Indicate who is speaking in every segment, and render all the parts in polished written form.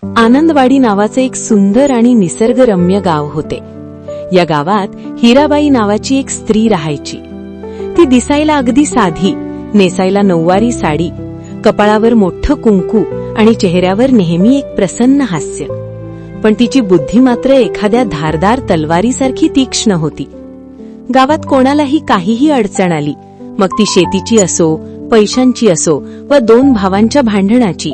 Speaker 1: आनंदवाडी नावाचे एक सुंदर आणि निसर्गरम्य गाव होते. या गावात हिराबाई नावाची एक स्त्री राहायची. ती दिसायला अगदी साधी, नेसायला नऊवारी साडी, कपाळावर मोठं कुंकू आणि चेहऱ्यावर नेहमी एक प्रसन्न हास्य. पण तिची बुद्धी मात्र एखाद्या धारदार तलवारीसारखी तीक्ष्ण होती. गावात कोणालाही काहीही अडचण आली, मग ती शेतीची असो, पैशांची असो व दोन भावांच्या भांडणाची,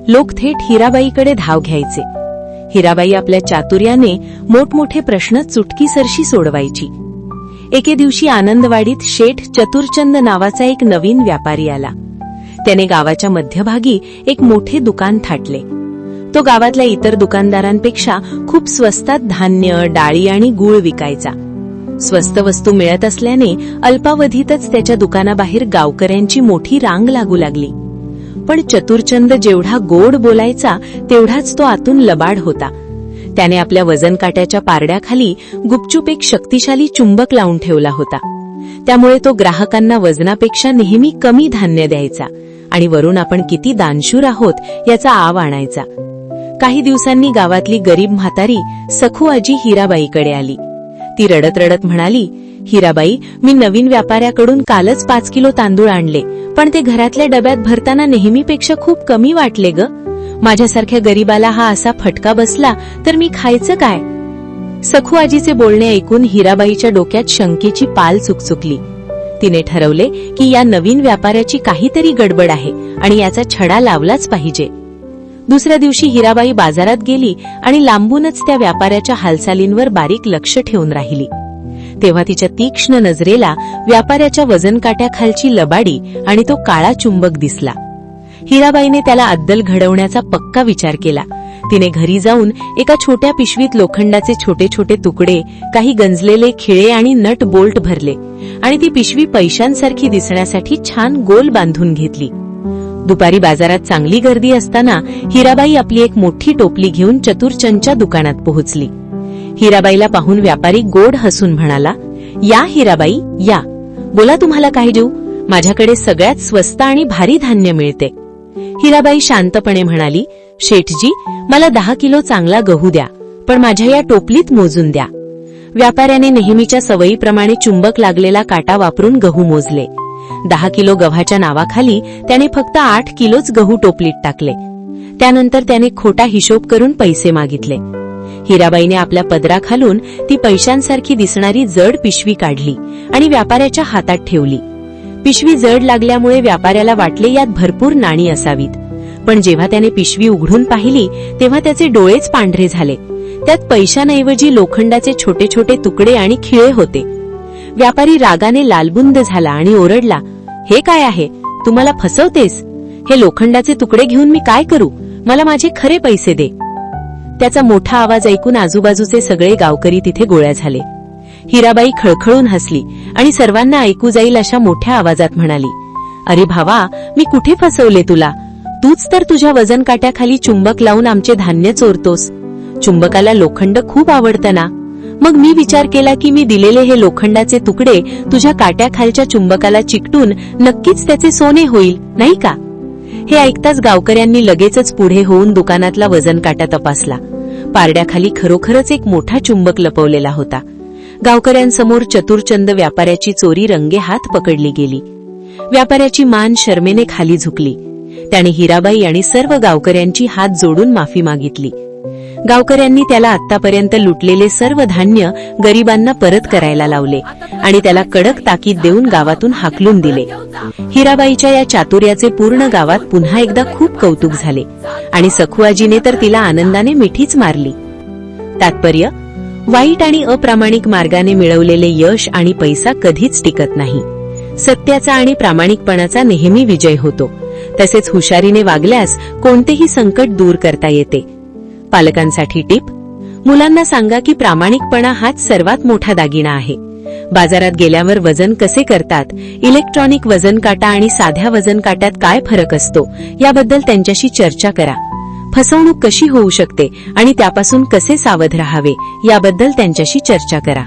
Speaker 1: लोक थेट हिराबाईकडे धाव घ्यायचे. हिराबाई आपल्या चातुर्याने मोठमोठे प्रश्न चुटकीसरशी सोडवायची. एके दिवशी आनंदवाडीत शेठ चतुरचंद नावाचा एक नवीन व्यापारी आला. त्याने गावाच्या मध्यभागी एक मोठे दुकान थाटले. तो गावातल्या इतर दुकानदारांपेक्षा खूप स्वस्तात धान्य, डाळी आणि गूळ विकायचा. स्वस्त वस्तू मिळत असल्याने अल्पावधीतच त्याच्या दुकानाबाहेर गावकऱ्यांची मोठी रांग लागू लागली. पण चतुरचंद जेवढा गोड बोलायचा तेवढाच तो आतून लबाड होता. त्याने आपल्या वजन काट्याच्या पारड्याखाली गुपचूप एक शक्तिशाली चुंबक लावून ठेवला होता. त्यामुळे तो ग्राहकांना वजनापेक्षा नेहमी कमी धान्य द्यायचा आणि वरून आपण किती दानशूर आहोत याचा आव आणायचा. काही दिवसांनी गावातली गरीब म्हातारी सखू आजी हिराबाईकडे आली. ती रडत रडत म्हणाली, हिराबाई, मी नवीन व्यापाऱ्याकडून कालच 5 किलो तांदूळ आणले, पण ते घरातल्या डब्यात भरताना नेहमीपेक्षा खूप कमी वाटले ग. माझ्यासारख्या गरीबाला हा असा फटका बसला तर मी खायचं काय? सखू आजीचे बोलणे ऐकून हिराबाईच्या डोक्यात शंकेची पाल चुकचुकली. तिने ठरवले की या नवीन व्यापाऱ्याची काहीतरी गडबड आहे आणि याचा छडा लावलाच पाहिजे. दुसऱ्या दिवशी हिराबाई बाजारात गेली आणि लांबूनच त्या व्यापाऱ्याच्या हालचालींवर बारीक लक्ष ठेवून राहिली. तेव्हा तिच्या तीक्ष्ण नजरेला व्यापाऱ्याच्या वजनकाट्याखालची लबाडी आणि तो काळा चुंबक दिसला. हिराबाईने त्याला अद्दल घडवण्याचा पक्का विचार केला. तिने घरी जाऊन एका छोट्या पिशवीत लोखंडाचे छोटे छोटे तुकडे, काही गंजलेले खिळे आणि नट बोल्ट भरले आणि ती पिशवी पैशांसारखी दिसण्यासाठी छान गोल बांधून घेतली. दुपारी बाजारात चांगली गर्दी असताना हिराबाई आपली एक मोठी टोपली घेऊन चतुरचंदच्या दुकानात पोहोचली. हिराबाईला पाहून व्यापारी गोड हसून म्हणाला, या हिराबाई या, बोला तुम्हाला काय देऊ? माझ्याकडे सगळ्यात स्वस्त आणि भारी धान्य मिळते. हिराबाई शांतपणे म्हणाली, शेठजी, मला 10 किलो चांगला गहू द्या, पण माझ्या या टोपलीत मोजून द्या. व्यापाऱ्याने नेहमीच्या सवयीप्रमाणे चुंबक लागलेला काटा वापरून गहू मोजले. 10 किलो गव्हाच्या नावाखाली त्याने फक्त 8 किलोच गहू टोपलीत टाकले. त्यानंतर त्याने खोटा हिशोब करून पैसे मागितले. हिराबाईने आपल्या पदराखालून ती पैशांसारखी दिसणारी जड पिशवी काढली आणि व्यापाऱ्याच्या हातात ठेवली. पिशवी जड लागल्यामुळे व्यापाऱ्याला वाटले यात भरपूर नाणी असावीत, पण जेव्हा त्याने पिशवी उघडून पाहिली तेव्हा त्याचे डोळेच पांढरे झाले. त्यात पैशांऐवजी लोखंडाचे छोटे छोटे तुकडे आणि खिळे होते. व्यापारी रागाने लालबुंद झाला आणि ओरडला, हे काय आहे? तू मला फसवतेस? हे लोखंडाचे तुकडे घेऊन मी काय करू? मला माझे खरे पैसे दे. त्याचा मोठा आवाज ऐकून आजूबाजूचे सगळे गावकरी तिथे गोळा झाले. हिराबाई खळखळून हसली आणि सर्वांना ऐकू जाईल अशा मोठ्या आवाजात म्हणाली, अरे भावा, मी कुठे फसवले तुला? तूच तर तुझ्या वजन काट्याखाली चुंबक लावून आमचे धान्य चोरतोस. चुंबकाला लोखंड खूप आवडतं ना? मग मी विचार केला की मी दिलेले हे लोखंडाचे तुकडे तुझ्या काट्याखालच्या चुंबकाला चिकटून नक्कीच त्याचे सोने होईल, नाही का? हे ऐकताच गावकऱ्यांनी लगेचच पुढे होऊन दुकानातला वजन काटा तपासला. पारड्याखाली खरोखरच एक मोठा चुंबक लपवलेला होता. गावकऱ्यांसमोर चतुरचंद व्यापाऱ्याची चोरी रंगेहात पकडली गेली. व्यापाऱ्याची मान शरमेने खाली झुकली. त्याने हिराबाई आणि सर्व गावकऱ्यांची हात जोडून माफी मागितली. गावकऱ्यांनी त्याला आतापर्यंत लुटलेले सर्व धान्य गरिबांना परत करायला लावले आणि त्याला कडक ताकीद देऊन गावातून हाकलून दिले. हिराबाईच्या या चातुर्याचे पूर्ण गावात पुन्हा एकदा खूप कौतुक झाले आणि सखुआजीने तर तिला आनंदाने मिठीच मारली. तात्पर्य: वाईट आणि अप्रामाणिक मार्गाने मिळवलेले यश आणि पैसा कधीच टिकत नाही. सत्याचा आणि प्रामाणिकपणाचा नेहमी विजय होतो. तसेच हुशारीने वागल्यास कोणतेही संकट दूर करता येते. पालकांसाठी टिप: मुलांना सांगा की प्रामाणिकपणा हाच सर्वात मोठा दागिना आहे. बाजारात गेल्यावर वजन कसे करतात, इलेक्ट्रॉनिक वजन काटा आणि साध्या वजन काट्यात काय फरक असतो याबद्दल त्यांच्याशी चर्चा करा. फसवणूक कशी होऊ शकते आणि त्यापासून कसे सावध राहावे याबद्दल त्यांच्याशी चर्चा करा.